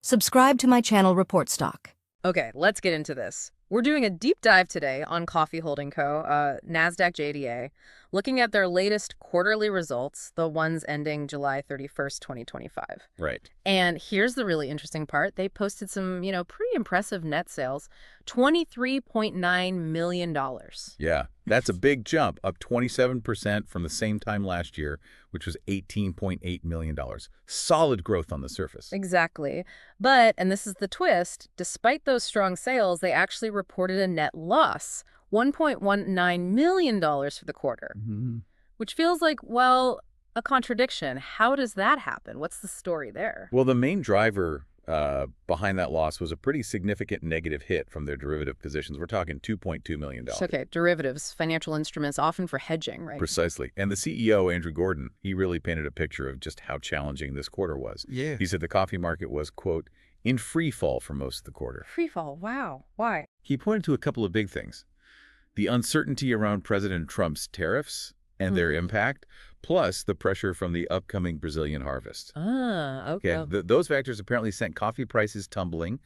Subscribe to my channel Report Stock. Okay, let's get into this. We're doing a deep dive today on Coffee Holding Co., NASDAQ JDA, looking at their latest quarterly results, the ones ending July 31st, 2025. Right. And here's the really interesting part. They posted some, pretty impressive net sales, $23.9 million. Yeah, that's a big jump, up 27% from the same time last year, which was $18.8 million. Solid growth on the surface. Exactly. But, and this is the twist, despite those strong sales, they actually reported a net loss, $1.19 million for the quarter, which feels like, well, a contradiction. How does that happen? What's the story there? Well, the main driver behind that loss was a pretty significant negative hit from their derivative positions. We're talking $2.2 million. Okay, derivatives, financial instruments, often for hedging, right? Precisely. And the CEO, Andrew Gordon, he really painted a picture of just how challenging this quarter was. Yeah. He said the coffee market was, quote, in free fall for most of the quarter. Free fall, wow. Why? He pointed to a couple of big things. The uncertainty around President Trump's tariffs and their impact, plus the pressure from the upcoming Brazilian harvest. Ah, okay. Those factors apparently sent coffee prices tumbling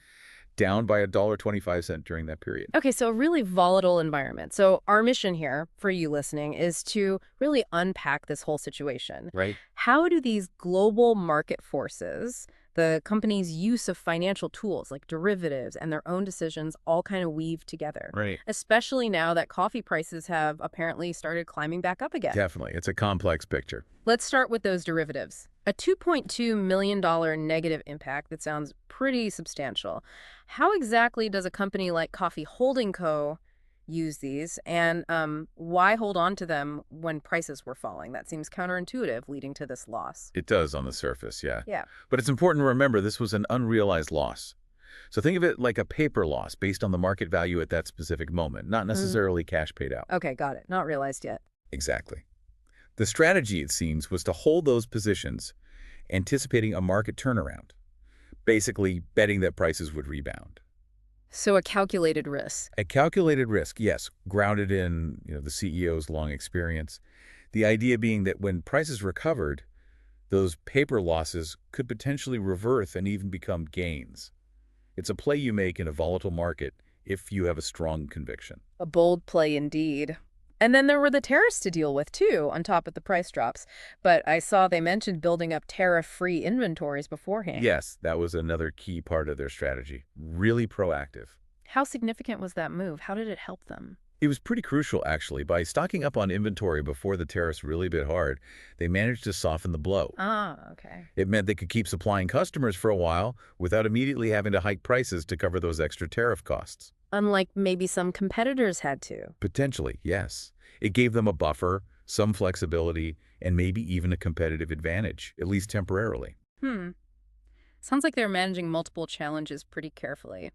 down by $1.25 during that period. Okay, so a really volatile environment. So our mission here, for you listening, is to really unpack this whole situation. Right. How do these global market forces, the company's use of financial tools like derivatives and their own decisions all kind of weave together? Right. Especially now that coffee prices have apparently started climbing back up again. Definitely. It's a complex picture. Let's start with those derivatives. A $2.2 million negative impact that sounds pretty substantial. How exactly does a company like Coffee Holding Co. use these, and why hold on to them when prices were falling? That seems counterintuitive, leading to this loss. It does on the surface, yeah. Yeah. But it's important to remember this was an unrealized loss. So think of it like a paper loss based on the market value at that specific moment, not necessarily cash paid out. Okay, got it. Not realized yet. Exactly. The strategy, it seems, was to hold those positions, anticipating a market turnaround, basically betting that prices would rebound. So a calculated risk. A calculated risk, yes, grounded in the CEO's long experience. The idea being that when prices recovered, those paper losses could potentially reverse and even become gains. It's a play you make in a volatile market if you have a strong conviction. A bold play indeed. And then there were the tariffs to deal with, too, on top of the price drops. But I saw they mentioned building up tariff-free inventories beforehand. Yes, that was another key part of their strategy. Really proactive. How significant was that move? How did it help them? It was pretty crucial, actually. By stocking up on inventory before the tariffs really bit hard, they managed to soften the blow. Ah, okay. It meant they could keep supplying customers for a while without immediately having to hike prices to cover those extra tariff costs. Unlike maybe some competitors had to. Potentially, yes. It gave them a buffer, some flexibility, and maybe even a competitive advantage, at least temporarily. Sounds like they're managing multiple challenges pretty carefully.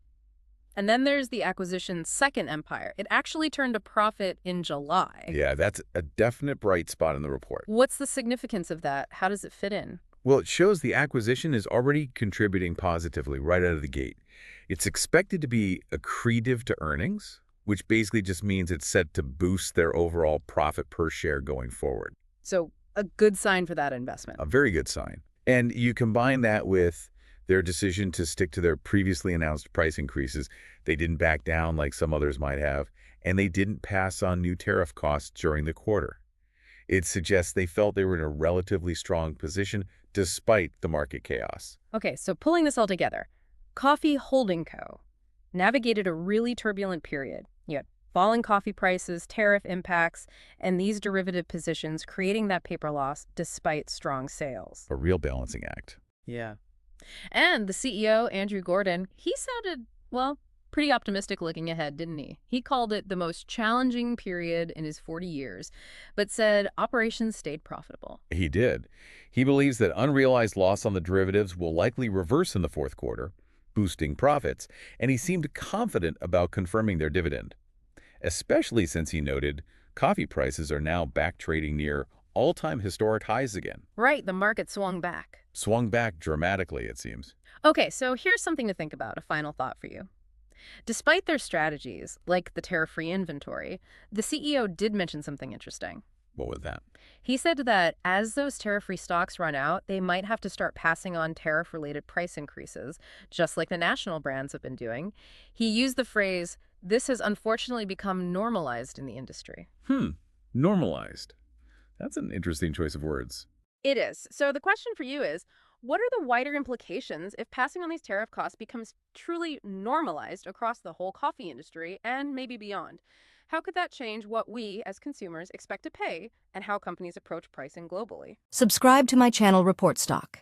And then there's the acquisition's second empire. It actually turned a profit in July. Yeah, that's a definite bright spot in the report. What's the significance of that? How does it fit in? Well, it shows the acquisition is already contributing positively right out of the gate. It's expected to be accretive to earnings, which basically just means it's set to boost their overall profit per share going forward. So a good sign for that investment. A very good sign. And you combine that with their decision to stick to their previously announced price increases. They didn't back down like some others might have, and they didn't pass on new tariff costs during the quarter. It suggests they felt they were in a relatively strong position despite the market chaos. Okay, so pulling this all together, Coffee Holding Co. navigated a really turbulent period. You had falling coffee prices, tariff impacts, and these derivative positions creating that paper loss despite strong sales. A real balancing act. Yeah. And the CEO, Andrew Gordon, he sounded, well, pretty optimistic looking ahead, didn't he? He called it the most challenging period in his 40 years, but said operations stayed profitable. He did. He believes that unrealized loss on the derivatives will likely reverse in the fourth quarter, boosting profits, and he seemed confident about confirming their dividend, especially since he noted coffee prices are now back trading near all-time historic highs again. Right, the market swung back. Swung back dramatically, it seems. Okay, so here's something to think about, a final thought for you. Despite their strategies, like the tariff-free inventory, the CEO did mention something interesting. What was that? He said that as those tariff-free stocks run out, they might have to start passing on tariff-related price increases, just like the national brands have been doing. He used the phrase, "This has unfortunately become normalized in the industry." Normalized. That's an interesting choice of words. It is. So the question for you is, what are the wider implications if passing on these tariff costs becomes truly normalized across the whole coffee industry and maybe beyond? How could that change what we as consumers expect to pay and how companies approach pricing globally? Subscribe to my channel Report Stock.